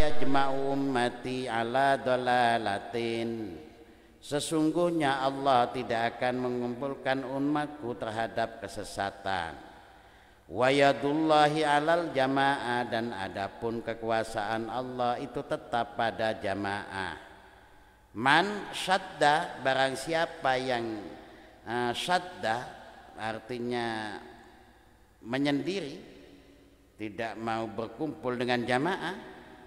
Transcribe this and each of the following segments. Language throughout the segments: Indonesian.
yajma'u ummati ala dhalalatin. Sesungguhnya Allah tidak akan mengumpulkan umatku terhadap kesesatan. Wa yadullahi alal jamaah, dan adapun kekuasaan Allah itu tetap pada jamaah. Man syadda, barang siapa yang syadda artinya menyendiri, tidak mau berkumpul dengan jamaah,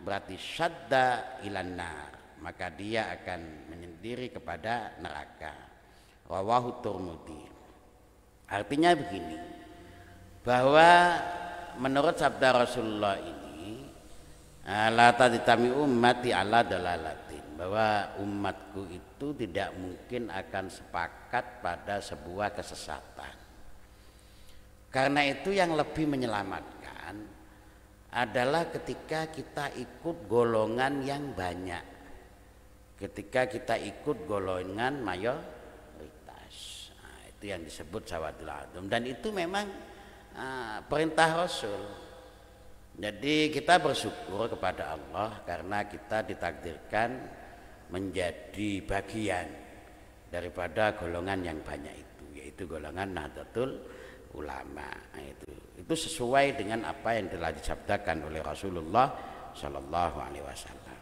berarti syadda ilan nar, maka dia akan menyendiri kepada neraka. Rawahu Tirmidzi. Artinya begini, bahwa menurut sabda Rasulullah ini, la tadtami ummati ala dalalatin, bahwa umatku itu tidak mungkin akan sepakat pada sebuah kesesatan. Karena itu yang lebih menyelamatkan adalah ketika kita ikut golongan yang banyak, ketika kita ikut golongan mayoritas. Nah, itu yang disebut sawadul adum, dan itu memang perintah Rasul. Jadi kita bersyukur kepada Allah karena kita ditakdirkan menjadi bagian daripada golongan yang banyak itu, yaitu golongan Nahdlatul Ulama. Nah, itu sesuai dengan apa yang telah disabdakan oleh Rasulullah Shallallahu Alaihi Wasallam.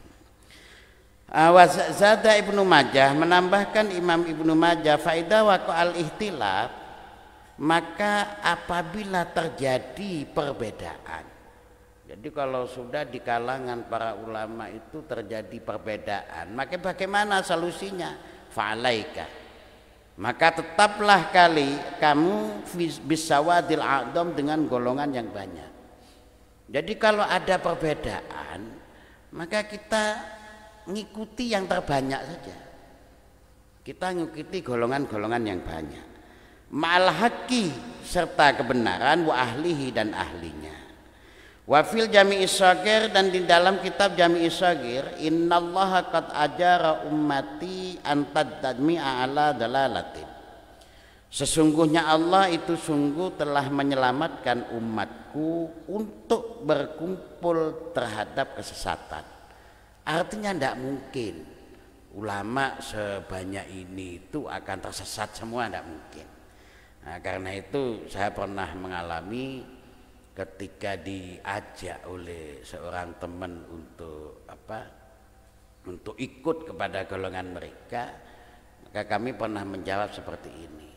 Zada Ibnu Majah, menambahkan Imam Ibnu Majah, faida waqa'al ihtilaf, maka apabila terjadi perbedaan. Jadi kalau sudah di kalangan para ulama itu terjadi perbedaan, maka bagaimana solusinya? Fa'alaika, maka tetaplah kamu bisawadil a'dham, dengan golongan yang banyak. Jadi kalau ada perbedaan, maka kita ngikuti yang terbanyak saja. Kita ngikuti golongan-golongan yang banyak. Ma'al haqqi, serta kebenaran, wa ahlihi, dan ahlinya. Wa fil jami'i shagir, dan di dalam kitab jami'i shagir, innallaha qad ajara ummati an tadmi'a ala dalalatin. Sesungguhnya Allah itu sungguh telah menyelamatkan umatku untuk berkumpul terhadap kesesatan. Artinya tidak mungkin ulama sebanyak ini itu akan tersesat semua, tidak mungkin. Nah, karena itu saya pernah mengalami ketika diajak oleh seorang teman untuk ikut kepada golongan mereka, maka kami pernah menjawab seperti ini.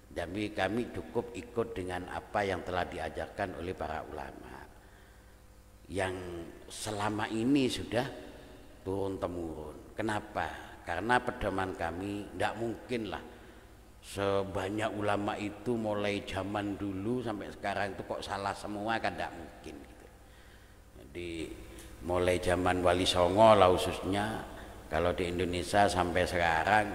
Jadi kami cukup ikut dengan apa yang telah diajarkan oleh para ulama yang selama ini sudah turun temurun. Kenapa? Karena pedoman kami tidak mungkinlah sebanyak ulama itu mulai zaman dulu sampai sekarang itu kok salah semua, kan tidak mungkin gitu. Jadi mulai zaman Wali Songo lah khususnya, kalau di Indonesia sampai sekarang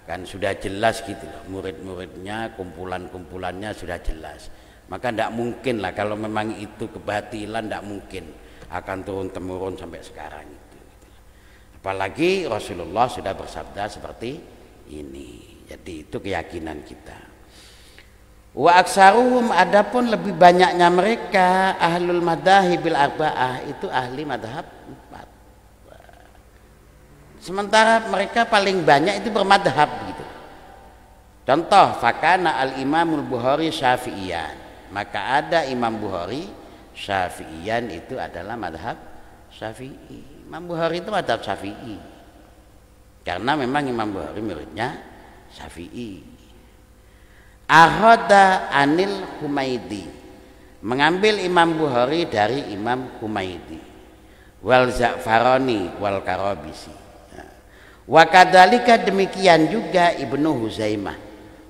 kan sudah jelas gitu loh, murid-muridnya, kumpulan-kumpulannya sudah jelas. Maka tidak mungkin lah, kalau memang itu kebatilan tidak mungkin akan turun temurun sampai sekarang itu. Apalagi Rasulullah sudah bersabda seperti ini. Jadi itu keyakinan kita. Wa aksaruhum, adapun lebih banyaknya mereka, ahlul madhahibil arba'ah, itu ahli madhab 4. Sementara mereka paling banyak itu bermadhab gitu. Contoh, fakana al-imamul Bukhari syafi'iyan, maka ada Imam Bukhari syafi'iyan, itu adalah madhab Syafi'i. Imam Bukhari itu madhab Syafi'i karena memang Imam Bukhari muridnya Syafi'i. Ahada anil Humaidi, mengambil Imam Bukhari dari Imam Humaidi, wal Za'farani wal Karabisi. Wa kadzalika, demikian juga Ibnu Huzaimah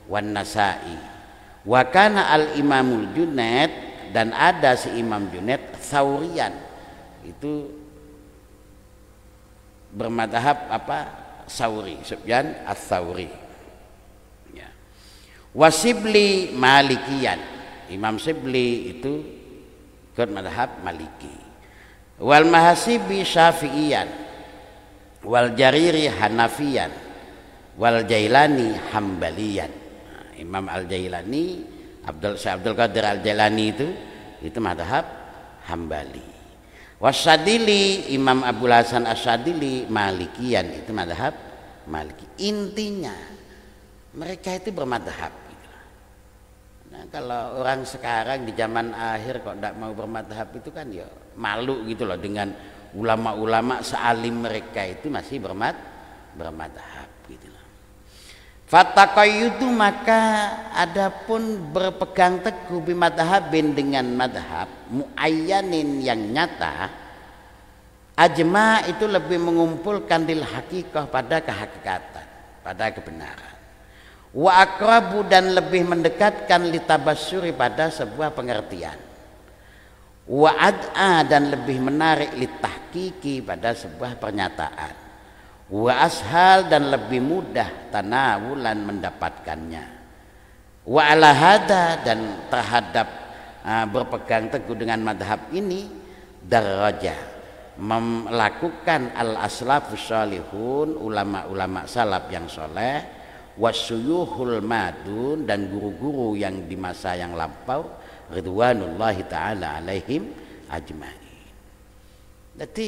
wan Nasa'i. Wa kana al Imamul Junaid, dan ada si Imam Junaid Tsaurian, itu bermadhab Tsauri, Sufyan ats-Tsauri. Ya. Wasibli Malikiyan, Imam Sibli itu ikut madhab Maliki. Wal Mahasibi Syafi'iyan, wal Jariri Hanafiyan, wal Jailani Hambaliyan. Nah, Imam Al-Jailani, Abdul Qadir Al-Jailani itu madhab Hambali. Wasyadili, Imam Abul Hasan Asyadili Malikian, itu madhab Maliki. Intinya mereka itu bermadhab. Nah, kalau orang sekarang di zaman akhir kok tidak mau bermadhab itu kan ya malu gitu loh dengan ulama-ulama sealim mereka itu masih bermadhab gitu loh. Fataqayyudu, maka adapun berpegang teguh bimadhabin dengan madhab muayyanin yang nyata, ajma itu lebih mengumpulkan lil hakikah pada kehakikatan, pada kebenaran. Wa aqrabu, dan lebih mendekatkan litabasyuri pada sebuah pengertian. Wa ad'a, dan lebih menarik litahqiqi pada sebuah pernyataan. Wa ashal, dan lebih mudah tanawulan mendapatkannya. Wa ala hada, dan terhadap berpegang teguh dengan madhab ini darajah melakukan al aslafus salihun, ulama-ulama salaf yang soleh, wasyuyuhul madun, dan guru-guru yang di masa yang lampau ridwanullahi ta'ala alaihim ajma'in. Jadi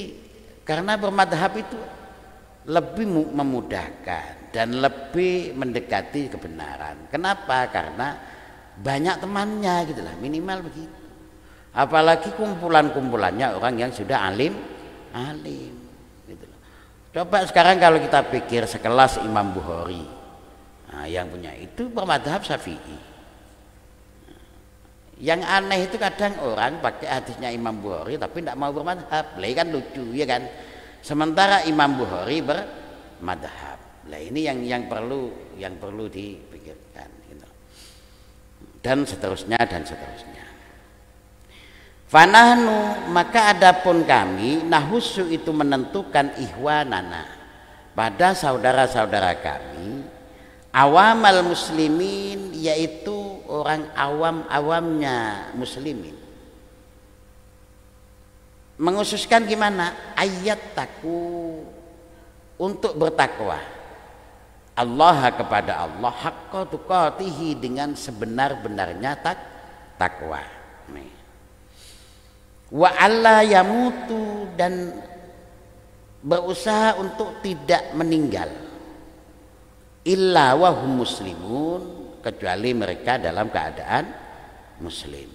karena bermadhab itu lebih memudahkan dan lebih mendekati kebenaran. Kenapa? Karena banyak temannya gitu lah, minimal begitu. Apalagi kumpulan-kumpulannya orang yang sudah alim gitu loh. Coba sekarang kalau kita pikir sekelas Imam Bukhari, nah, yang punya itu bermadhab Syafi'i. Yang aneh itu kadang orang pakai hadisnya Imam Bukhari tapi tidak mau bermadhab, lah kan lucu ya kan. Sementara Imam Bukhari bermadhab. Lah ini yang perlu dipikirkan gitu. Dan seterusnya dan seterusnya. Fanahnu, maka adapun kami nahusu itu menentukan ihwanana pada saudara-saudara kami, awamal muslimin, yaitu orang awam-awamnya muslimin. Menghususkan gimana? Ayat taku, untuk bertakwa Allah kepada Allah, haqqa tuqatihi, dengan sebenar-benarnya takwa. Wa alla yamutu, dan berusaha untuk tidak meninggal illa wahum muslimun, kecuali mereka dalam keadaan muslim.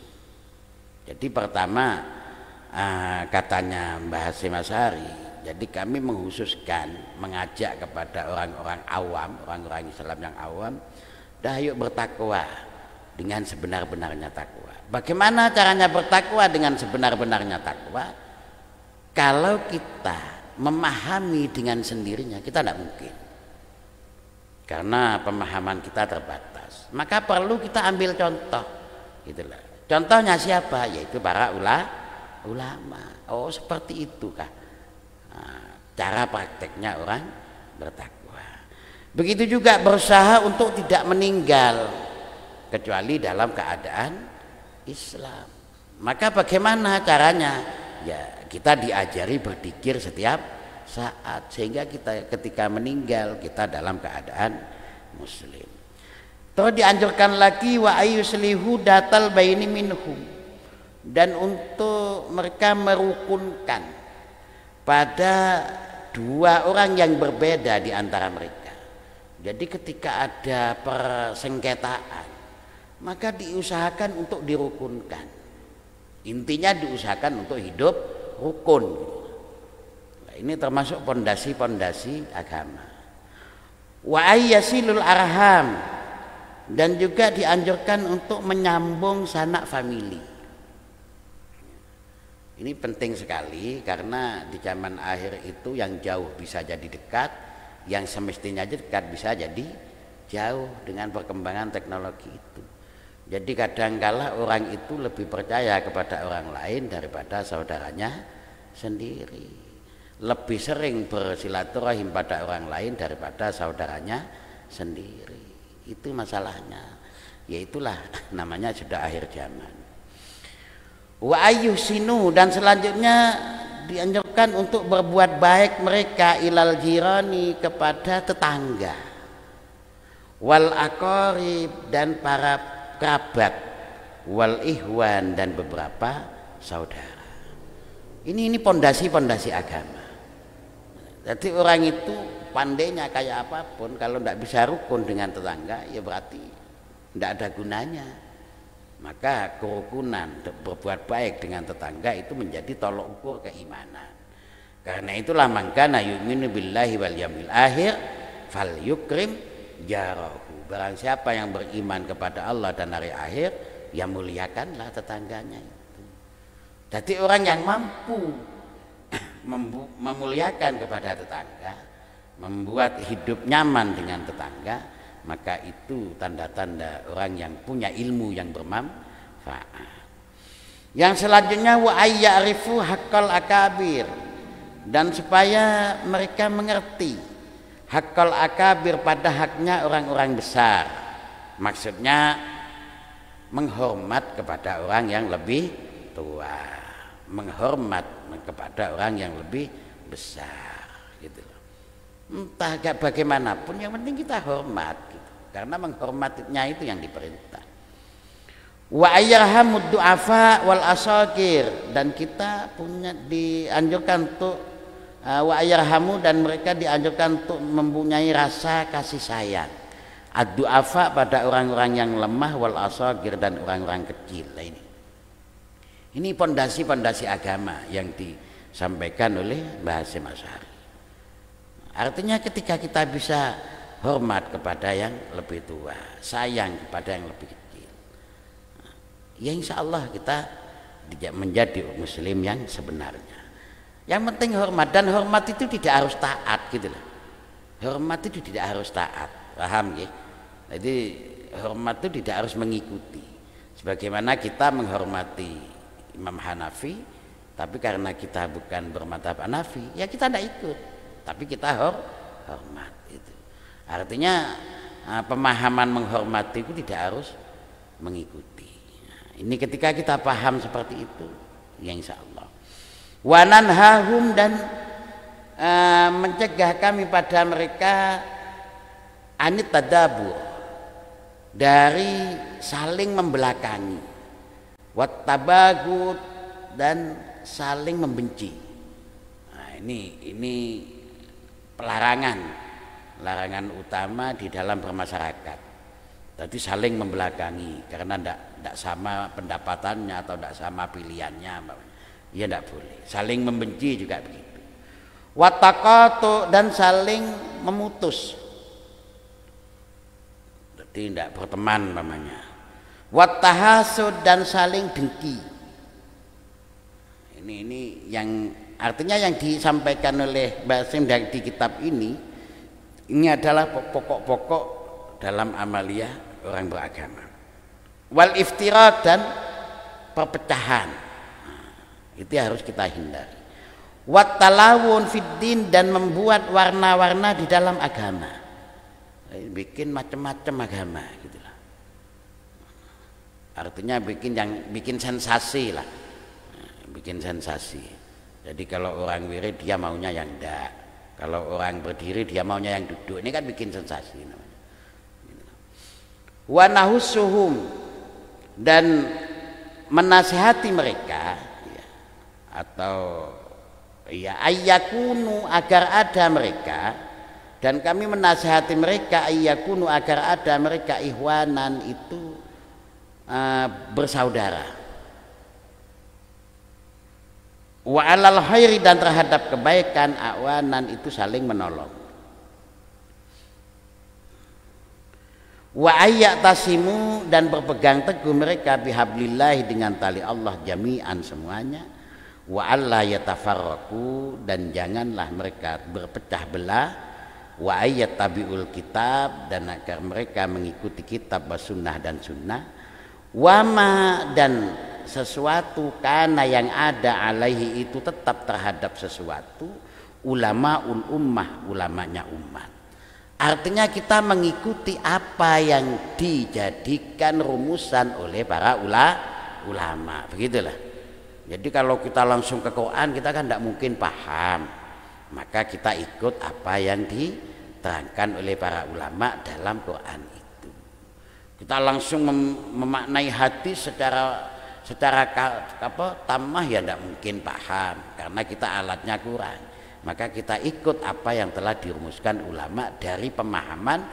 Jadi pertama katanya Mbah Hasyim Asy'ari, jadi kami menghususkan, mengajak kepada orang-orang awam, orang-orang Islam yang awam, dah yuk bertakwa dengan sebenar-benarnya takwa. Bagaimana caranya bertakwa dengan sebenar-benarnya takwa? Kalau kita memahami dengan sendirinya, kita tidak mungkin, karena pemahaman kita terbatas. Maka perlu kita ambil contoh, gitulah. Contohnya siapa? Yaitu para ulama. Oh, seperti itu kah cara prakteknya orang bertakwa. Begitu juga berusaha untuk tidak meninggal kecuali dalam keadaan Islam. Maka bagaimana caranya? Ya, kita diajari berzikir setiap saat, sehingga kita ketika meninggal kita dalam keadaan muslim. Terus dianjurkan lagi wa ayyuslihu datal baini minhum, dan untuk mereka merukunkan pada dua orang yang berbeda di antara mereka. Jadi ketika ada persengketaan, maka diusahakan untuk dirukunkan. Intinya diusahakan untuk hidup rukun. Nah, ini termasuk pondasi-pondasi agama. Wa ayyasilul arham, dan juga dianjurkan untuk menyambung sanak famili. Ini penting sekali, karena di zaman akhir itu yang jauh bisa jadi dekat, yang semestinya dekat bisa jadi jauh dengan perkembangan teknologi itu. Jadi kadangkala orang itu lebih percaya kepada orang lain daripada saudaranya sendiri. Lebih sering bersilaturahim pada orang lain daripada saudaranya sendiri. Itu masalahnya. Yaitulah namanya sudah akhir zaman. Wa ayyusinu, dan selanjutnya dianjurkan untuk berbuat baik mereka ilal jirani, kepada tetangga, wal aqarib, dan para kerabat, wal ihwan, dan beberapa saudara. Ini pondasi-pondasi agama. Jadi orang itu pandainya kayak apapun, kalau tidak bisa rukun dengan tetangga, ya berarti tidak ada gunanya. Maka kerukunan, berbuat baik dengan tetangga itu menjadi tolok ukur keimanan. Karena itulah mangkana yu'minu billahi wal yawmil akhir falyukrim jarahu. Barang siapa yang beriman kepada Allah dan hari akhir, ya muliakanlah tetangganya itu. Jadi orang yang mampu memuliakan kepada tetangga, membuat hidup nyaman dengan tetangga, maka itu tanda-tanda orang yang punya ilmu yang bermanfaat. Yang selanjutnya wa ayyarifu haqqal akabir, dan supaya mereka mengerti haqqal akabir, pada haknya orang-orang besar. Maksudnya menghormat kepada orang yang lebih tua, menghormat kepada orang yang lebih besar gitu loh. Entah bagaimanapun yang penting kita hormat gitu. Karena menghormatinya itu yang diperintah. Wa ayyarhamud du'afa wal asagir, dan kita punya dianjurkan untuk wa ayyarhamu, dan mereka dianjurkan untuk mempunyai rasa kasih sayang ad-du'afa pada orang-orang yang lemah, wal asagir, dan orang-orang kecil. Ini pondasi-pondasi agama yang disampaikan oleh Mbah Hasyim Asy'ari. Artinya ketika kita bisa hormat kepada yang lebih tua, sayang kepada yang lebih kecil, ya insya Allah kita menjadi muslim yang sebenarnya. Yang penting hormat, dan hormat itu tidak harus taat gitu loh. Hormat itu tidak harus taat, paham ya? Jadi hormat itu tidak harus mengikuti. Sebagaimana kita menghormati Imam Hanafi, tapi karena kita bukan bermadzhab Hanafi, ya kita tidak ikut, tapi kita hormat itu. Artinya pemahaman menghormati itu tidak harus mengikuti. Ini ketika kita paham seperti itu, ya insya Allah. Wa nanhahum, dan mencegah kami pada mereka anit tadabur, dari saling membelakangi, wat tabagut, dan saling membenci. Nah, ini larangan utama di dalam bermasyarakat. Jadi saling membelakangi karena tidak sama pendapatannya atau tidak sama pilihannya, ya tidak boleh. Saling membenci juga begitu. Wat taqatu, dan saling memutus. Jadi tidak berteman namanya. Wat tahasud, dan saling dengki. Ini yang artinya yang disampaikan oleh Mbah Hasyim di kitab ini adalah pokok-pokok dalam amaliyah orang beragama. Wal iftirak, dan perpecahan, itu harus kita hindari. Wat talawun fiddin, dan membuat warna-warna di dalam agama, bikin macam-macam agama gitu lah. Artinya bikin sensasi lah, bikin sensasi. Jadi kalau orang wirid dia maunya yang ndak, kalau orang berdiri dia maunya yang duduk. Ini kan bikin sensasi namanya. Wa nahussuhum, dan menasihati mereka, ya, atau ya ayyakunu, agar ada mereka, dan kami menasihati mereka ayyakunu, agar ada mereka ihwanan, itu bersaudara. Wa alal khairi, dan terhadap kebaikan awanan, itu saling menolong. Wa ayyatasimu, dan berpegang teguh mereka bihablillahi, dengan tali Allah, jami'an, semuanya. Wa alla yatafarraqu, dan janganlah mereka berpecah belah. Wa ayyattabi'ul kitab, dan agar mereka mengikuti kitab wa sunnah dan sunnah. Wama, dan sesuatu karena yang ada alaihi, itu tetap terhadap sesuatu ulamaul ummah, ulamanya umat. Artinya kita mengikuti apa yang dijadikan rumusan oleh para ulama, begitulah. Jadi kalau kita langsung ke Quran, kita kan tidak mungkin paham, maka kita ikut apa yang diterangkan oleh para ulama dalam Quran itu. Kita langsung memaknai hadis secara tamah ya tidak mungkin paham karena kita alatnya kurang. Maka kita ikut apa yang telah dirumuskan ulama dari pemahaman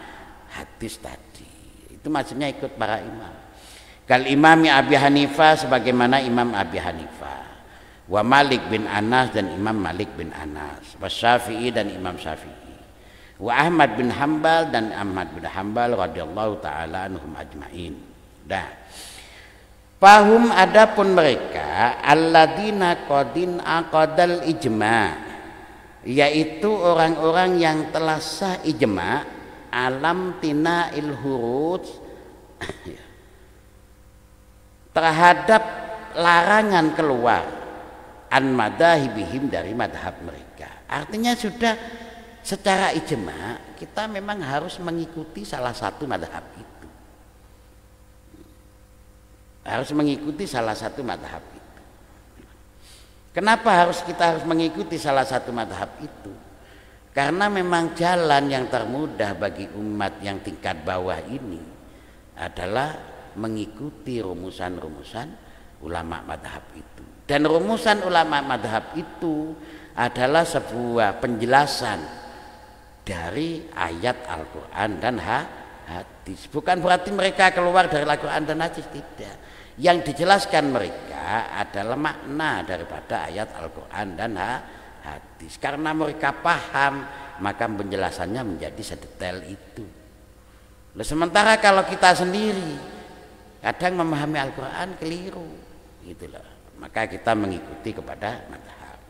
hadis tadi. Itu maksudnya ikut para imam. Kal imami Abi Hanifah, sebagaimana Imam Abi Hanifah, wa Malik bin Anas dan Imam Malik bin Anas, wa Syafi'i dan Imam Syafi'i, wa Ahmad bin Hambal dan Ahmad bin Hambal radhiyallahu taala anhum ajmain. Dah. Fahum adapun mereka alladzina qadin aqadal ijma', yaitu orang-orang yang telah sah ijma' alam tina'il huruj terhadap larangan keluar an madahibihim dari madhab mereka. Artinya sudah secara ijma' kita memang harus mengikuti salah satu madhab itu, harus mengikuti salah satu madhab itu. Kenapa kita harus mengikuti salah satu madhab itu? Karena memang jalan yang termudah bagi umat yang tingkat bawah ini adalah mengikuti rumusan-rumusan ulama madhab itu. Dan rumusan ulama madhab itu adalah sebuah penjelasan dari ayat Al-Quran dan hadis. Bukan berarti mereka keluar dari Al-Quran dan hadis, tidak. Yang dijelaskan mereka adalah makna daripada ayat Al-Quran dan hadis. Karena mereka paham, maka penjelasannya menjadi sedetail itu. Sementara kalau kita sendiri kadang memahami Al-Quran keliru, gitulah. Maka kita mengikuti kepada madhab.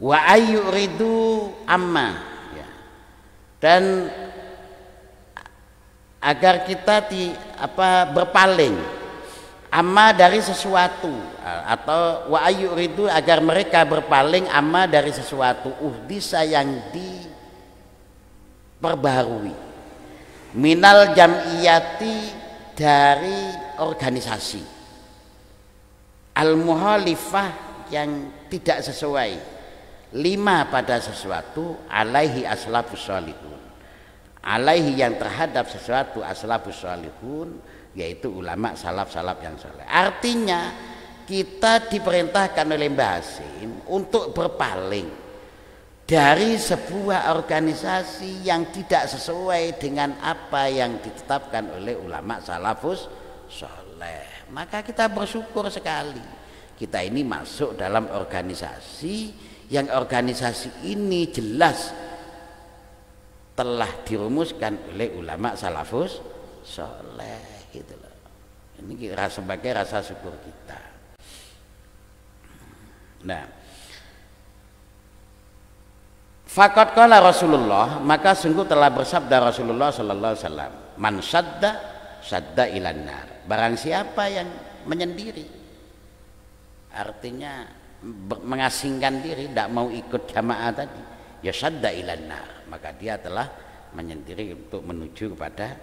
Wa ayyuridu amma, ya. Dan agar kita berpaling amma dari sesuatu, atau wa ayyuridu agar mereka berpaling amma dari sesuatu uhdisa yang diperbaharui minal jam'iyati dari organisasi al-muhalifah yang tidak sesuai lima pada sesuatu alaihi aslafus sholihun, alaihi yang terhadap sesuatu aslafus sholihun, yaitu ulama salaf-salaf yang soleh. Artinya kita diperintahkan oleh Mbah Hasim untuk berpaling dari sebuah organisasi yang tidak sesuai dengan apa yang ditetapkan oleh ulama salafus soleh. Maka kita bersyukur sekali kita ini masuk dalam organisasi yang organisasi ini jelas telah dirumuskan oleh ulama salafus soleh. Gitu loh. Ini sebagai rasa syukur kita. Nah, faqad qala Rasulullah, maka sungguh telah bersabda Rasulullah sallallahu alaihi wasallam, man sadda ilan nar. Barang siapa yang menyendiri, artinya mengasingkan diri, tidak mau ikut jamaah tadi, ya sadda ilan nar, maka dia telah menyendiri untuk menuju kepada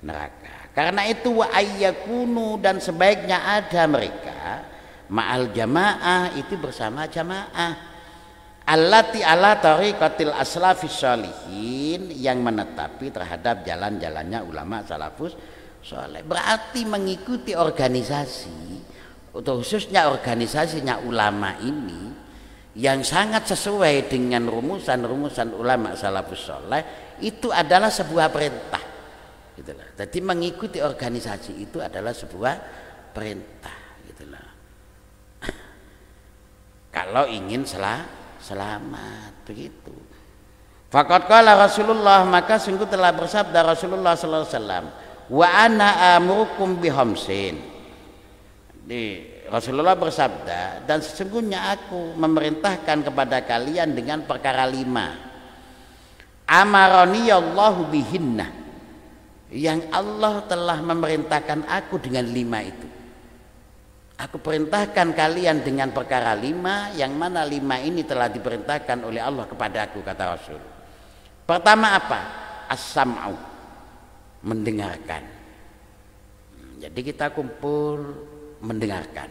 neraka. Karena itu wa ayyakunu, dan sebaiknya ada mereka ma'al jamaah, itu bersama jamaah allati ala tariqatil aslafis sholihin, yang menetapi terhadap jalan-jalannya ulama salafus soleh. Berarti mengikuti organisasi, atau khususnya organisasinya ulama ini yang sangat sesuai dengan rumusan-rumusan ulama salafus soleh, itu adalah sebuah perintah. Gitulah. Jadi mengikuti organisasi itu adalah sebuah perintah. Gitulah. Kalau ingin selamat, begitu. Faqad qala Rasulullah, maka sungguh telah bersabda Rasulullah sallallahu alaihi wasallam, wa ana amurukum bihamsin. Rasulullah bersabda, dan sesungguhnya aku memerintahkan kepada kalian dengan perkara 5. Amarani Allahu bihinna, yang Allah telah memerintahkan aku dengan 5 itu. Aku perintahkan kalian dengan perkara 5, yang mana 5 ini telah diperintahkan oleh Allah kepada aku, kata Rasul. Pertama apa? As-sam'u, mendengarkan. Jadi kita kumpul mendengarkan.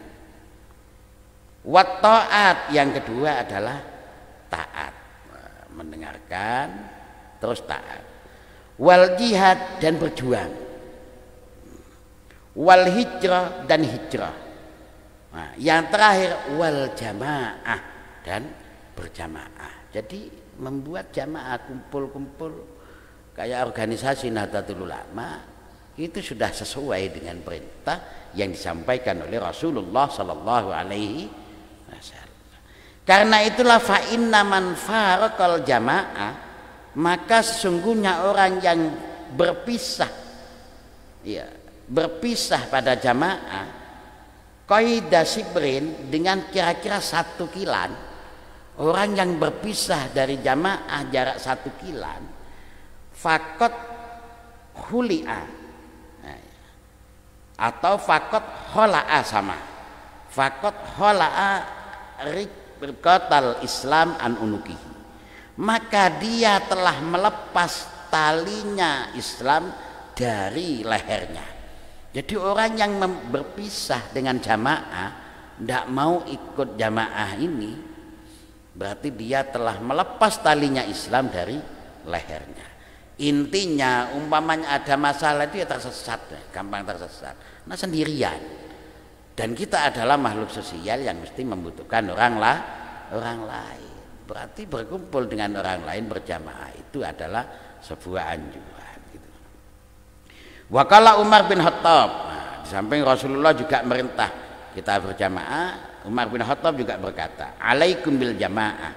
Wat ta'at, yang kedua adalah taat. Mendengarkan terus taat. Wal jihad, dan berjuang. wal hijrah dan hijrah. Nah, yang terakhir wal jamaah dan berjamaah. Jadi membuat jamaah kumpul-kumpul kayak organisasi Nahdlatul Ulama itu sudah sesuai dengan perintah yang disampaikan oleh Rasulullah Sallallahu Alaihi Wasallam. Karena itulah fa inna man faraqal jamaah, maka sesungguhnya orang yang berpisah, ya, berpisah pada jamaah qaida sibrin, dengan kira-kira 1 kilan. Orang yang berpisah dari jamaah jarak 1 kilan, fakot huli'a, atau fakot hola'a, sama fakot hola'a rikotal Islam an unuki, maka dia telah melepas talinya Islam dari lehernya. Jadi orang yang berpisah dengan jamaah, tidak mau ikut jamaah ini, berarti dia telah melepas talinya Islam dari lehernya. Intinya umpamanya ada masalah, dia tersesat, gampang tersesat, nah sendirian. Dan kita adalah makhluk sosial yang mesti membutuhkan orang lain. Berarti berkumpul dengan orang lain berjamaah itu adalah sebuah anjuran gitu. Wakala Umar bin Khattab, nah, di samping Rasulullah juga merintah kita berjamaah, Umar bin Khattab juga berkata, alaikum bil jamaah,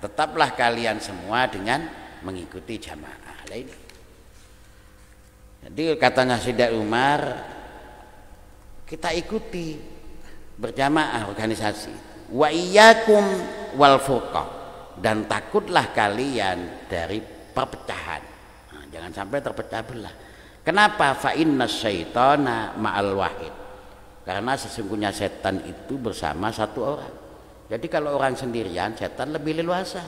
tetaplah kalian semua dengan mengikuti jamaah. Jadi katanya Sayyidina Umar, kita ikuti berjamaah organisasi. Wa iyyakum wal furqa, dan takutlah kalian dari perpecahan. Nah, jangan sampai terpecah belah. Kenapa? Fa inna syaitana ma'al wahid, karena sesungguhnya setan itu bersama 1 orang. Jadi kalau orang sendirian, setan lebih leluasa.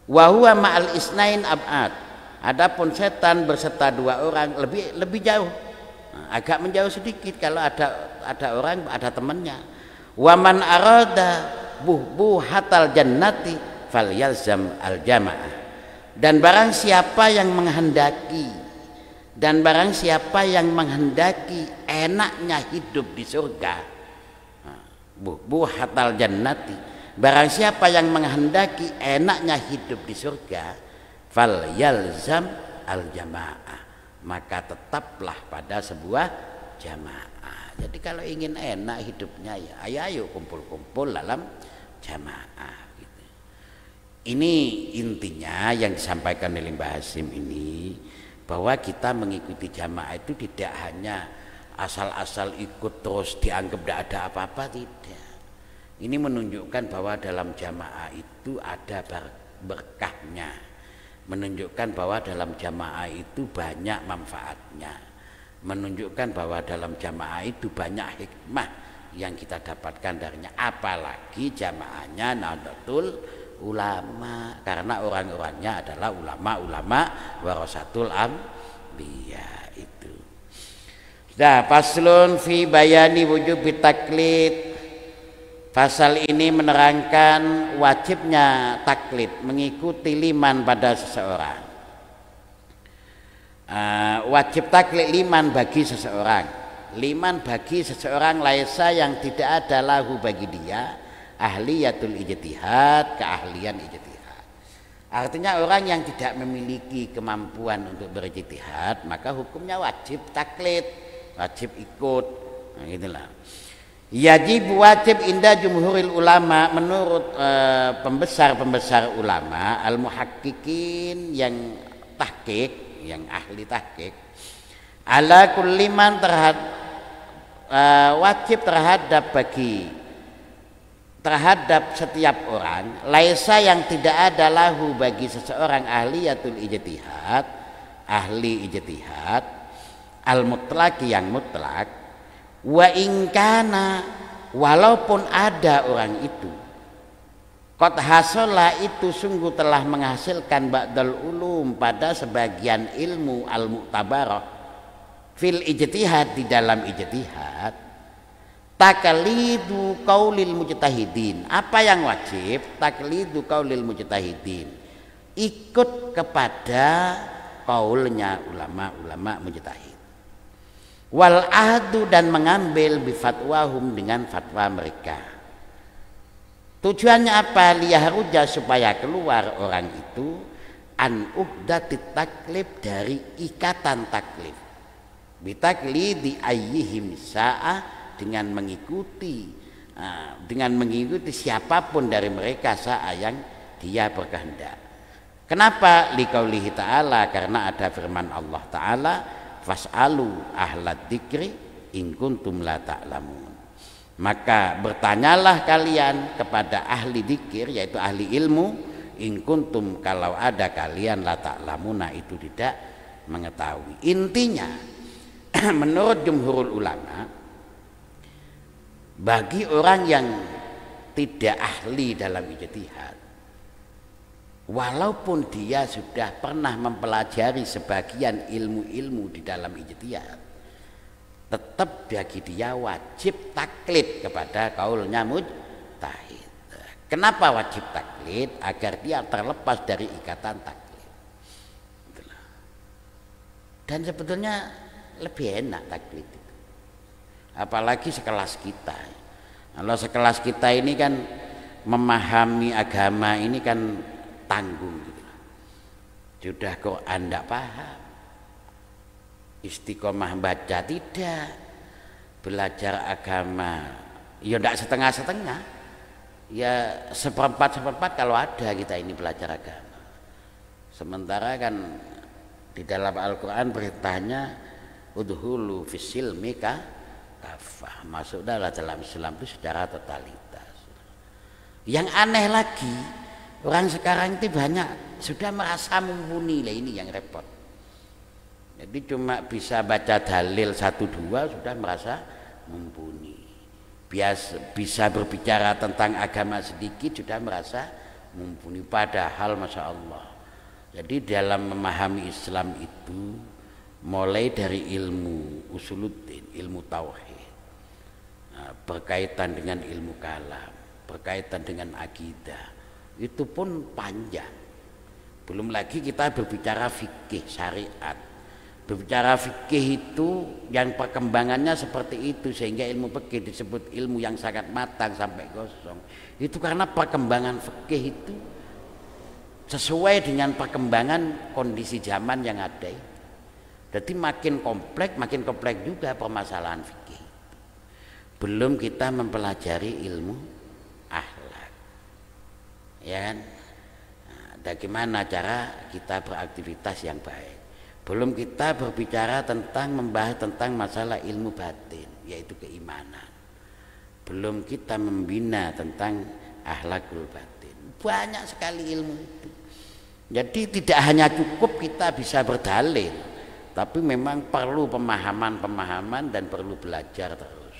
Wa huwa ma'al isnain ab'ad, adapun setan berserta 2 orang lebih jauh. Nah, agak menjauh sedikit kalau ada orang, ada temannya. Wa man arada buhbuhatal jannati falyalzam al jamaah, dan barang siapa yang menghendaki enaknya hidup di surga, buhbuhatal jannati, barang siapa yang menghendaki enaknya hidup di surga, fal yalzam al jamaah, maka tetaplah pada sebuah jamaah. Jadi kalau ingin enak hidupnya, ya ayo kumpul-kumpul dalam jamaah gitu. Ini intinya yang disampaikan oleh Mbah Hasyim ini, bahwa kita mengikuti jamaah itu tidak hanya asal-asal ikut terus dianggap tidak ada apa-apa, tidak. Ini menunjukkan bahwa dalam jamaah itu ada berkahnya, menunjukkan bahwa dalam jamaah itu banyak manfaatnya, menunjukkan bahwa dalam jamaah itu banyak hikmah yang kita dapatkan darinya. Apalagi jamaahnya Nahdlatul Ulama, karena orang-orangnya adalah ulama-ulama warasatul anbiya itu. Nah, faslun fi bayani wujubi taklid. Pasal ini menerangkan wajibnya taklid, mengikuti liman pada seseorang. Wajib taklid liman bagi seseorang. Liman bagi seseorang laisa, yang tidak ada lahu bagi dia ahliyatul ijtihad, keahlian ijtihad. Artinya orang yang tidak memiliki kemampuan untuk berijtihad, maka hukumnya wajib taklid, wajib ikut. Nah, gitulah. Wajib indah jumhuril ulama, menurut pembesar-pembesar ulama, al-muhaqqiqin, yang tahqiq, yang ahli tahqiq, ala kulli man, wajib terhadap setiap orang, laisa, yang tidak ada lahu bagi seseorang ahliyatul ijtihad, ahli ijtihad, al-mutlaq, yang mutlak, wa ingkana, walaupun ada orang itu, qad hasala, itu sungguh telah menghasilkan ba'dal ulum, pada sebagian ilmu al-mu'tabarah fil ijtihad, di dalam ijtihad, taklidu qaulil mujtahidin. Apa yang wajib? Taklidu qaulil mujtahidin, ikut kepada qaulnya ulama-ulama mujtahid. wal ahdu dan mengambil bifatwahum dengan fatwa mereka. Tujuannya apa? Liyaharuja supaya keluar orang itu an uqdatit taklif dari ikatan taklif. Bitaklidi ayyihim sa'a dengan mengikuti siapapun dari mereka sa'a yang dia berkehendak. Kenapa? Liqaulihi ta'ala, karena ada firman Allah Ta'ala, fas'alu ahlad dzikri in kuntum la ta'lamun. Maka bertanyalah kalian kepada ahli dzikir, yaitu ahli ilmu, in kuntum, kalau ada kalian la ta'lamuna, itu tidak mengetahui. Intinya menurut jumhurul ulama, bagi orang yang tidak ahli dalam ijtihad, walaupun dia sudah pernah mempelajari sebagian ilmu-ilmu di dalam ijtihad, tetap bagi dia wajib taklid kepada kaulnya mujtahid. Kenapa wajib taklid? Agar dia terlepas dari ikatan taklid. Dan sebetulnya lebih enak taklid itu. Apalagi sekelas kita. Kalau sekelas kita ini kan memahami agama ini kan tanggung gitu. Sudah Quran tidak paham, istiqomah baca tidak, belajar agama ya tidak setengah-setengah, ya seperempat kalau ada kita ini belajar agama. Sementara kan di dalam Al-Quran beritanya udhulu fisilmi kafah, masuklah dalam Islam itu secara totalitas. Yang aneh lagi, orang sekarang itu banyak sudah merasa mumpuni, lah ini yang repot. Jadi cuma bisa baca dalil 1-2 sudah merasa mumpuni. Bisa berbicara tentang agama sedikit sudah merasa mumpuni. Padahal Masya Allah, jadi dalam memahami Islam itu mulai dari ilmu usuluddin, ilmu tauhid, berkaitan dengan ilmu kalam, berkaitan dengan akidah, itu pun panjang. Belum lagi kita berbicara fikih syariat. Berbicara fikih itu yang perkembangannya seperti itu, sehingga ilmu fikih disebut ilmu yang sangat matang sampai gosong. Itu karena perkembangan fikih itu sesuai dengan perkembangan kondisi zaman yang ada. Jadi makin kompleks juga permasalahan fikih. Belum kita mempelajari ilmu akhlak, ya kan? Bagaimana cara kita beraktivitas yang baik. Belum kita berbicara tentang membahas tentang masalah ilmu batin, yaitu keimanan. Belum kita membina tentang akhlakul batin. Banyak sekali ilmu itu. Jadi tidak hanya cukup kita bisa berdalil, tapi memang perlu pemahaman dan perlu belajar terus.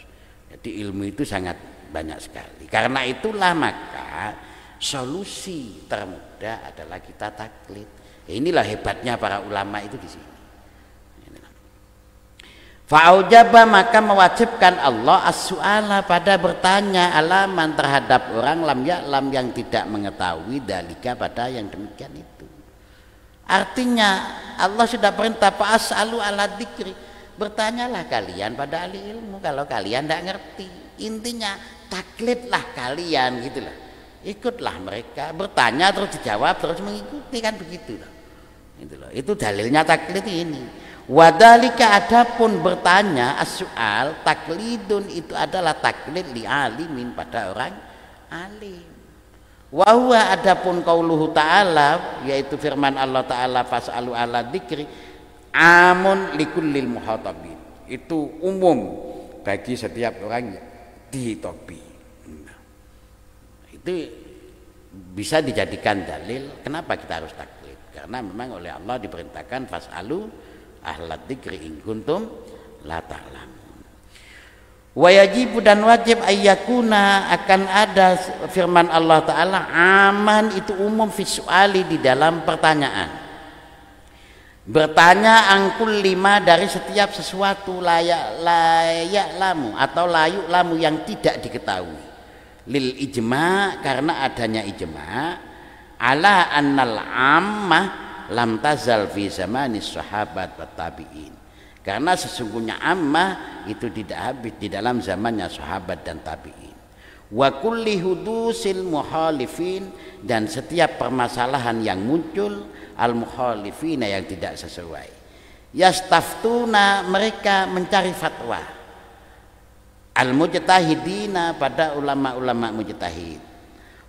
Jadi ilmu itu sangat banyak sekali. Karena itulah maka solusi termudah adalah kita taklid. Inilah hebatnya para ulama itu di sini. Fa'aujaba, maka mewajibkan Allah as-su'ala, pada bertanya, alaman terhadap orang lam ya'lam yang tidak mengetahui dalika pada yang demikian itu. Artinya Allah sudah perintah fa'as'alu ala dzikri, bertanyalah kalian pada ahli ilmu kalau kalian tidak ngerti. Intinya taklidlah kalian gitulah. Ikutlah mereka, bertanya terus dijawab terus mengikuti, kan begitu loh. Itu dalilnya taklid ini. Wadalika, adapun bertanya as-su'al taklidun, itu adalah taklid li alimin, pada orang alim. Wa huwa, adapun qauluhu ta'ala, yaitu firman Allah Ta'ala fas'alu ala dzikri, amun likullil muhatabin, itu umum bagi setiap orang yang dihitobi. Itu bisa dijadikan dalil kenapa kita harus taklid, karena memang oleh Allah diperintahkan fas'alu ahlad dzikri in kuntum la ta'lamun. Wa yajibu, dan wajib ayyakuna, akan ada firman Allah Ta'ala aman, itu umum visuali, di dalam pertanyaan. Bertanya angkul lima, dari setiap sesuatu layak lamu atau layuk lamu yang tidak diketahui. Lil ijma, karena adanya ijma ala annal ammah lam tazal fi zamanis sahabat wa tabi'in, karena sesungguhnya ammah itu tidak habis di dalam zamannya sahabat dan tabi'in. Wa kulli hudusil muhalifin, dan setiap permasalahan yang muncul al muhalifina yang tidak sesuai, yastaftuna mereka mencari fatwa, al mujtahidina pada ulama-ulama mujtahid,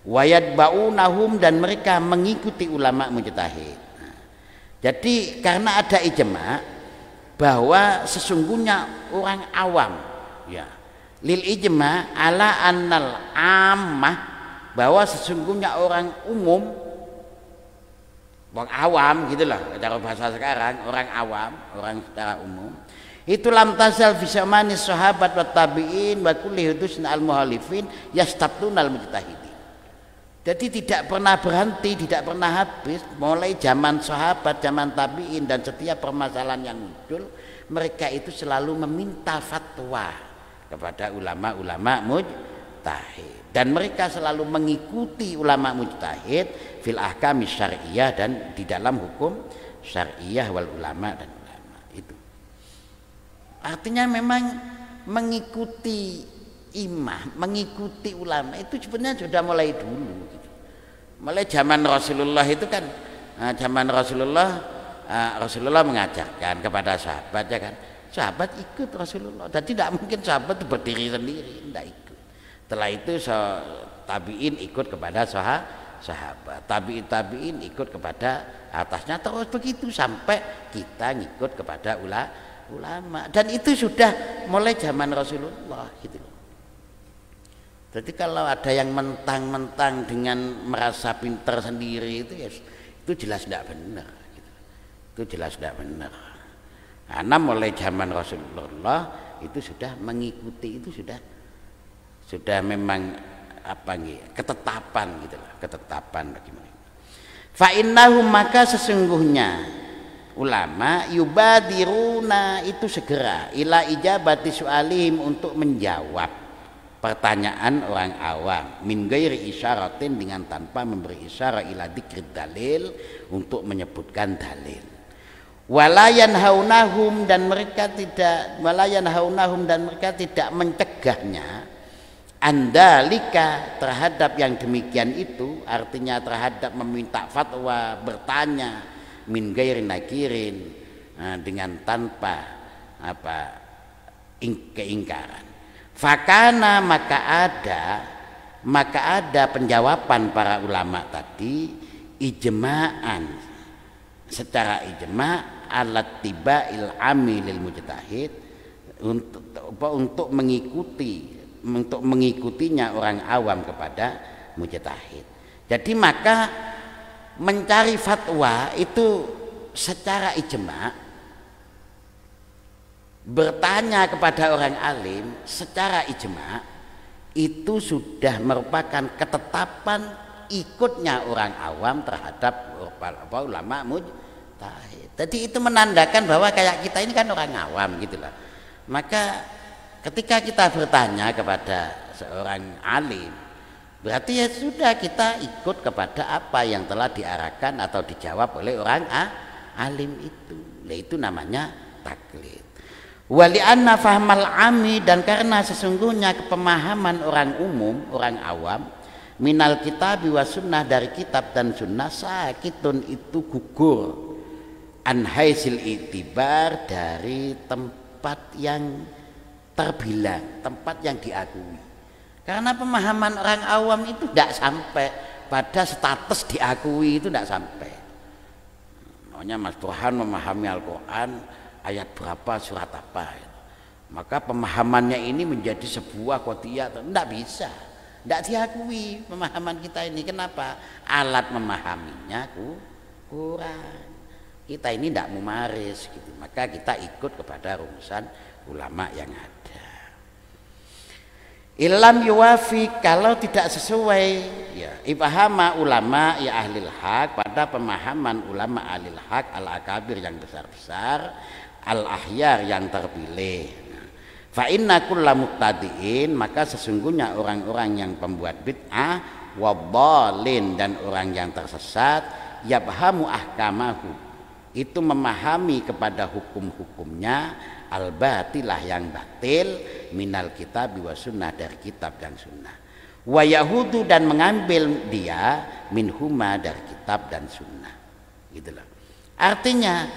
wayatba'unahum dan mereka mengikuti ulama mujtahid. Jadi karena ada ijma bahwa sesungguhnya orang awam, ya, lil ijma ala annal ammah, bahwa sesungguhnya orang umum, orang awam gitu loh, cara bahasa sekarang orang awam, orang secara umum itu lam tazal fi zamani sahabat wa tabi'in wa kulli hudusin al muhalifin yastabtuna al mujtahidin. Jadi tidak pernah berhenti, tidak pernah habis, mulai zaman sahabat, zaman tabi'in, dan setiap permasalahan yang muncul mereka itu selalu meminta fatwa kepada ulama-ulama mujtahid, dan mereka selalu mengikuti ulama mujtahid fil ahkam syar'iyah, dan di dalam hukum syar'iyah wal ulama dan ulama itu. Artinya memang mengikuti imam, mengikuti ulama itu sebenarnya sudah mulai dulu gitu. Mulai zaman Rasulullah itu kan, zaman Rasulullah mengajarkan kepada sahabat, ya kan, sahabat ikut Rasulullah, dan tidak mungkin sahabat itu berdiri sendiri, tidak ikut. Setelah itu tabi'in ikut kepada sahabat, tabi'in ikut kepada atasnya, terus begitu sampai kita ngikut kepada ulama, dan itu sudah mulai zaman Rasulullah gitu. Jadi kalau ada yang mentang-mentang dengan merasa pintar sendiri itu, ya, itu jelas tidak benar gitu. Itu jelas tidak benar. Karena mulai zaman Rasulullah itu sudah mengikuti, itu sudah memang apa nih, ketetapan gitu lah, ketetapan bagi mereka. Fa innahum, maka sesungguhnya ulama yubadiruna itu segera ila ijabati su'alihim, untuk menjawab pertanyaan orang awam, min ghairi isyaratin, dengan tanpa memberi isyarat, ila dzikrid dalil, untuk menyebutkan dalil. Walayan haunahum, dan mereka tidak mencegahnya, andalika, terhadap yang demikian itu, artinya terhadap meminta fatwa, bertanya, min ghairi nakirin, dengan tanpa keingkaran. Fakana, maka ada penjawaban para ulama tadi ijma'an, secara ijma' alat tiba'il amilil mujtahid, untuk mengikutinya orang awam kepada mujtahid. Jadi maka mencari fatwa itu secara ijma', bertanya kepada orang alim secara ijma' itu sudah merupakan ketetapan ikutnya orang awam terhadap ulama mujtahid. Jadi itu menandakan bahwa kayak kita ini kan orang awam gitu loh. Maka ketika kita bertanya kepada seorang alim, berarti ya sudah kita ikut kepada apa yang telah diarahkan atau dijawab oleh orang alim itu. Nah, itu namanya taklid. Wali anna fahmal ami, dan karena sesungguhnya kepemahaman orang umum, orang awam, minal kitab wa sunnah, dari kitab dan sunnah, sakitun itu gugur, an haisil itibar, dari tempat yang terbilang, tempat yang diakui. Karena pemahaman orang awam itu tidak sampai pada status diakui, itu tidak sampai. Namanya Mas Burhan memahami Al-Quran ayat berapa, surat apa, maka pemahamannya ini menjadi sebuah qotiyah, tidak bisa, tidak diakui pemahaman kita ini. Kenapa? Alat memahaminya kurang, kita ini tidak mumaris gitu. Maka kita ikut kepada rumusan ulama yang ada. Ilam yuwafi, kalau tidak sesuai, ya, ibahama ulama ya ahlil haq, pada pemahaman ulama ahlil haq, al akabir yang besar-besar, al ahyar yang terpilih. Fa inna kulla muqtadiin, maka sesungguhnya orang-orang yang pembuat bid'ah, wadhalin, dan orang yang tersesat, yabhamu ahkamahu, itu memahami kepada hukum-hukumnya al-batilah yang batil minal kitab wa sunnah dari kitab dan sunnah. Wa yahudu dan mengambil dia minhuma dari kitab dan sunnah. Gitu loh. Artinya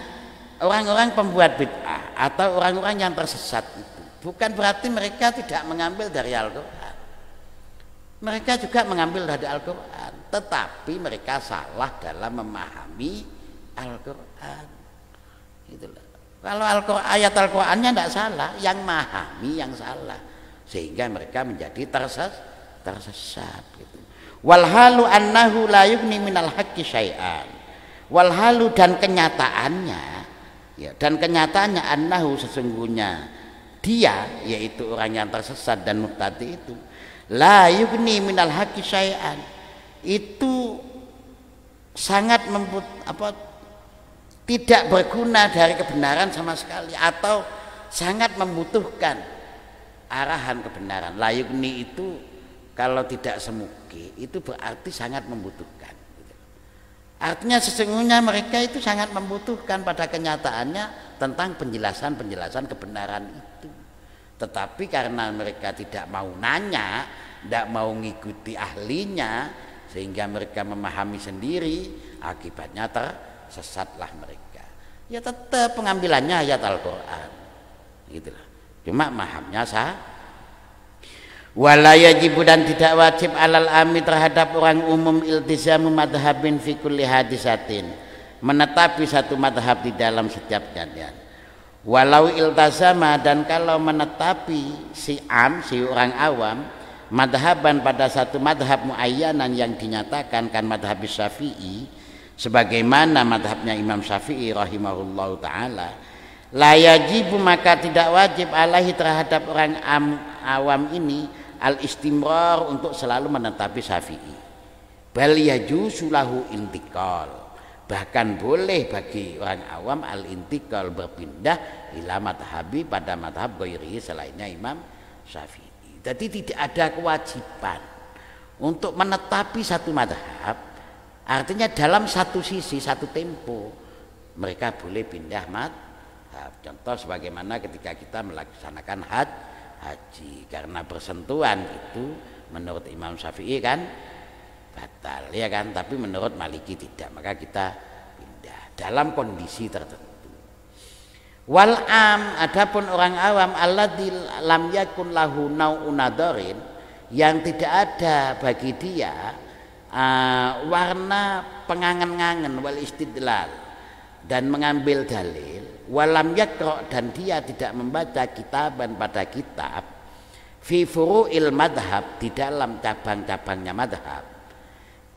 orang-orang pembuat bid'ah atau orang-orang yang tersesat itu bukan berarti mereka tidak mengambil dari Al-Quran. Mereka juga mengambil dari Al-Quran, tetapi mereka salah dalam memahami Al-Quran. Gitu loh. Kalau ayat Al-Qurannya tidak salah, yang memahami yang salah, sehingga mereka menjadi tersesat. Gitu. Walhalu annahu la yugni minal haqqi syai'an. Walhalu dan kenyataannya, ya, dan kenyataannya annahu sesungguhnya dia, yaitu orang yang tersesat dan mubtadi itu, la yugni minal haqqi syai'an, itu sangat tidak berguna dari kebenaran sama sekali, atau sangat membutuhkan arahan kebenaran. La yugni itu kalau tidak semuki itu berarti sangat membutuhkan. Artinya sesungguhnya mereka itu sangat membutuhkan pada kenyataannya tentang penjelasan-penjelasan kebenaran itu. Tetapi karena mereka tidak mau nanya, tidak mau ngikuti ahlinya, sehingga mereka memahami sendiri, akibatnya tersesatlah mereka. Ya tetap pengambilannya ayat Al-Quran, gitulah. Cuma mahamnya sah. Wala yajibu dan tidak wajib alal ami terhadap orang umum iltizamu madhabin fi kulli hadisatin, menetapi satu madhab di dalam setiap kejadian. Walau iltazama dan kalau menetapi si orang awam madhaban pada satu madhab muayyanan yang dinyatakan kan madhab Syafi'i, sebagaimana madhabnya Imam Syafi'i rahimahullahu ta'ala, la yajibu maka tidak wajib alaihi terhadap orang awam ini al-istimrar untuk selalu menetapi Syafi'i. Bal yajuzu lahu intiqal, bahkan boleh bagi orang awam al-intiqal berpindah ila madhabi pada madhab ghairihi selainnya Imam Syafi'i. Jadi tidak ada kewajiban untuk menetapi satu madhab, artinya dalam satu sisi, satu tempo mereka boleh pindah madhab. Contoh sebagaimana ketika kita melaksanakan haji, karena bersentuhan itu menurut Imam Syafi'i kan batal, ya kan, tapi menurut Maliki tidak, maka kita pindah dalam kondisi tertentu. Wal am, adapun orang awam alladzi lam yakun lahu nau'un nadharin, yang tidak ada bagi dia warna pengangen-ngangen wal istidlal dan mengambil dalil, walam yakra dan dia tidak membaca kitaban pada kitab fi furu'il madhab di dalam cabang-cabangnya madhab.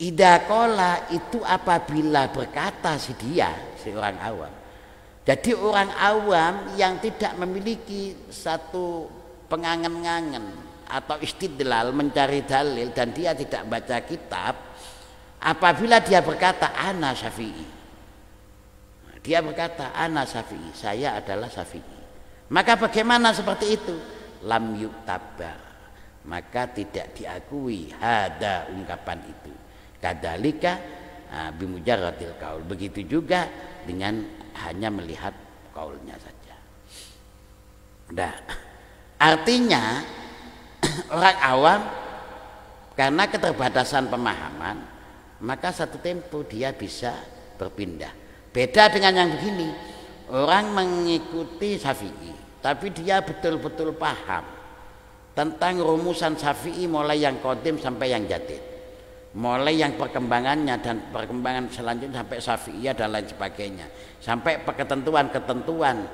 Idza qala itu apabila berkata si orang awam. Jadi orang awam yang tidak memiliki satu pengangen-ngangen atau istidlal mencari dalil dan dia tidak baca kitab, apabila dia berkata ana Syafi'i, dia berkata ana Syafi'i, saya adalah Syafi'i, maka bagaimana seperti itu? Lam yuktabar, maka tidak diakui hada ungkapan itu. Kadzalika bimujarradil qaul, begitu juga dengan hanya melihat qaulnya saja. Nah, artinya orang awam karena keterbatasan pemahaman, maka satu tempo dia bisa berpindah. Beda dengan yang begini, orang mengikuti Syafi'i, tapi dia betul-betul paham tentang rumusan Syafi'i mulai yang qadim sampai yang jadid, mulai yang perkembangannya dan perkembangan selanjutnya sampai Syafi'iyah dan lain sebagainya, sampai ketentuan-ketentuan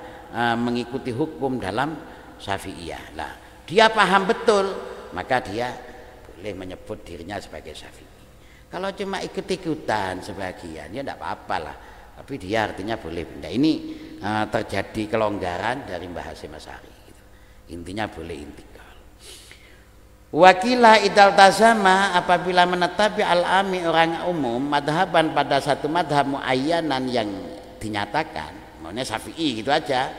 mengikuti hukum dalam Syafi'iyah. Nah, dia paham betul, maka dia boleh menyebut dirinya sebagai Syafi'i. Kalau cuma ikut-ikutan sebagian, ya tidak apa-apa lah. Tapi dia artinya boleh pindah. Ini terjadi kelonggaran dari Mbah Hasyim Asy'ari gitu. Intinya boleh intikal. Wakila idal tazama, apabila menetapi al-ami orang umum madhaban pada satu madhab muayyanan yang dinyatakan, maunya Syafi'i gitu aja,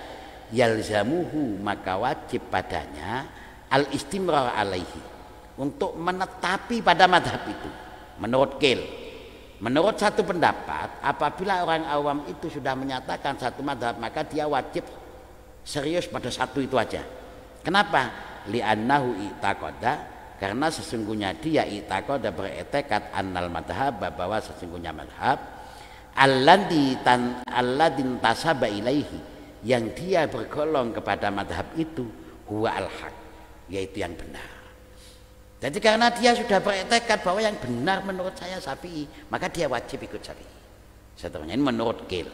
yalzamuhu maka wajib padanya al-istimrar alaihi, untuk menetapi pada madhab itu menurut Qil. Menurut satu pendapat, apabila orang awam itu sudah menyatakan satu madhab, maka dia wajib serius pada satu itu aja. Kenapa? Li'annahu i'taqada, karena sesungguhnya dia i'taqada beretekad annal madhab, bahwa sesungguhnya madhab alladin tasaba ilaihi, yang dia bergolong kepada madhab itu, huwa al-haq, yaitu yang benar. Jadi karena dia sudah bertekad bahwa yang benar menurut saya Syafi'i, maka dia wajib ikut Syafi'i. Seterusnya ini menurut Qil.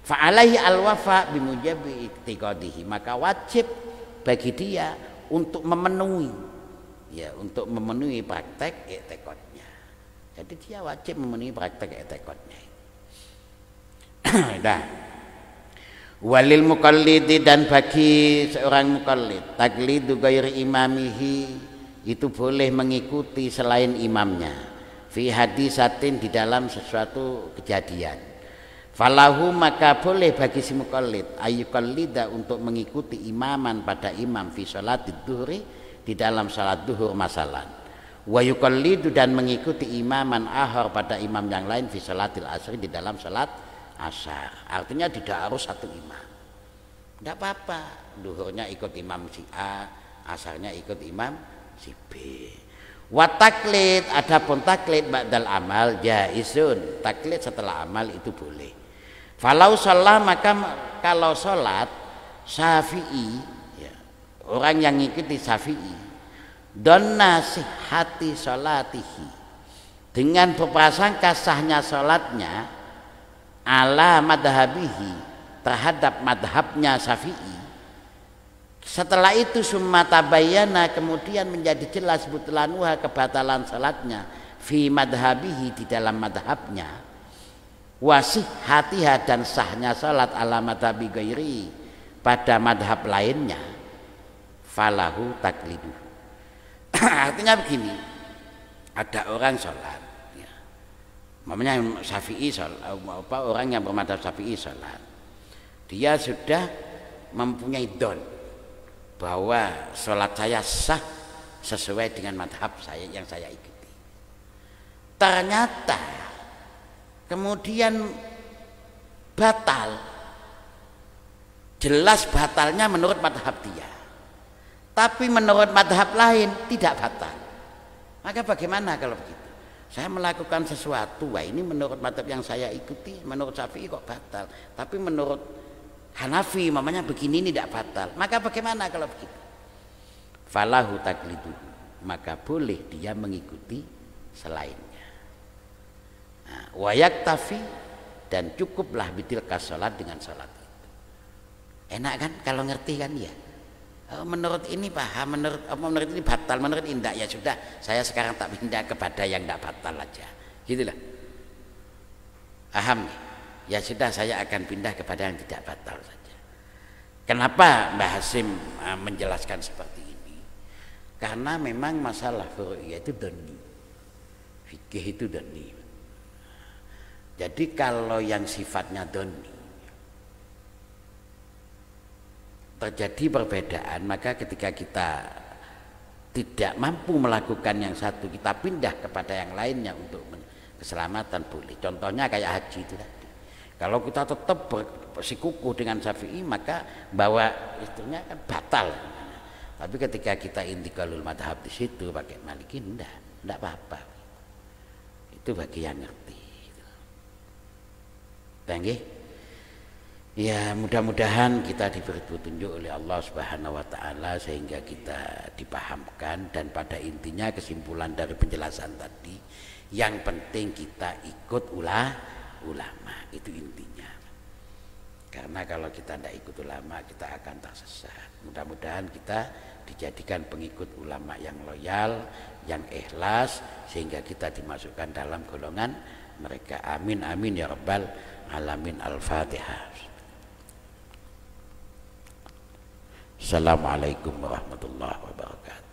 Fa'alaihi al-wafa bimujabi i'tiqadihi, maka wajib bagi dia untuk memenuhi, ya, untuk memenuhi praktek i'tiqadnya. Jadi dia wajib memenuhi praktek i'tiqadnya. Dah. Walil muqallidi, dan bagi seorang muqallid, taqlidu ghairi imamihi, itu boleh mengikuti selain imamnya, fi hadisatin, di dalam sesuatu kejadian. Falahu, maka boleh bagi si muqallid ayyuqallida, untuk mengikuti imaman pada imam fi sholatid duhri, di dalam salat duhur masalan. Wa yuqallidu, dan mengikuti imaman ahar pada imam yang lain fi sholatil asri, di dalam salat asar. Artinya tidak harus satu imam, tidak apa-apa. Duhurnya ikut imam si A, asarnya ikut imam si B. Wa taklid, adapun taklid ba'dal amal jaizun, taklid setelah amal itu boleh. Falau sholat, maka kalau sholat Syafi'i, ya, orang yang ngikuti Syafi'i, donna sihhati sholatihi, dengan berprasangka sahnya sholatnya, ala madhabihi, terhadap madhabnya Syafi'i. Setelah itu summa tabayyana, kemudian menjadi jelas butlanuha, kebatalan salatnya, fi madhabihi, di dalam madhabnya, wasih hatiha, dan sahnya salat ala madhabi ghairi, pada madhab lainnya, falahu taklidu. Artinya begini, ada orang sholat, ya, namanya Syafi'i sholat, orang yang bermadhab Syafi'i sholat, dia sudah mempunyai don bahwa sholat saya sah sesuai dengan madhab saya yang saya ikuti. Ternyata kemudian batal, jelas batalnya menurut madhab dia, tapi menurut madhab lain tidak batal. Maka bagaimana kalau begitu? Saya melakukan sesuatu, wah ini menurut madhab yang saya ikuti, menurut Syafi'i kok batal, tapi menurut Hanafi mamanya begini, ini tidak batal. Maka bagaimana kalau begitu? Falahu taklidu, maka boleh dia mengikuti selainnya. Nah, wayak tafi, dan cukuplah bitilka sholat, dengan sholat itu. Enak kan kalau ngerti kan ya? Oh, menurut ini paham, menurut ini batal, menurut ini tidak, ya sudah, saya sekarang tak pindah kepada yang tidak batal aja. Gitulah. Paham nih? Ya sudah, saya akan pindah kepada yang tidak batal saja. Kenapa Mbah Hasim menjelaskan seperti ini? Karena memang masalah furu'iyah itu doni, fikih itu doni. Jadi kalau yang sifatnya doni, terjadi perbedaan, maka ketika kita tidak mampu melakukan yang satu, kita pindah kepada yang lainnya untuk keselamatan boleh. Contohnya kayak haji itu tadi. Kalau kita tetap bersikukuh dengan Syafi'i, maka bawa istrinya kan batal. Tapi ketika kita intiqalul madhab di situ pakai Maliki, enggak apa-apa. Itu bagi yang ngerti. Tanggi? Ya, mudah-mudahan kita diberi petunjuk oleh Allah Subhanahu wa taala sehingga kita dipahamkan, dan pada intinya kesimpulan dari penjelasan tadi, yang penting kita ikut ulama, itu intinya. Karena kalau kita tidak ikut ulama, kita akan tersesat. Mudah-mudahan kita dijadikan pengikut ulama yang loyal, yang ikhlas, sehingga kita dimasukkan dalam golongan mereka. Amin amin ya rabbal alamin. Al-Fatihah. Assalamualaikum warahmatullahi wabarakatuh.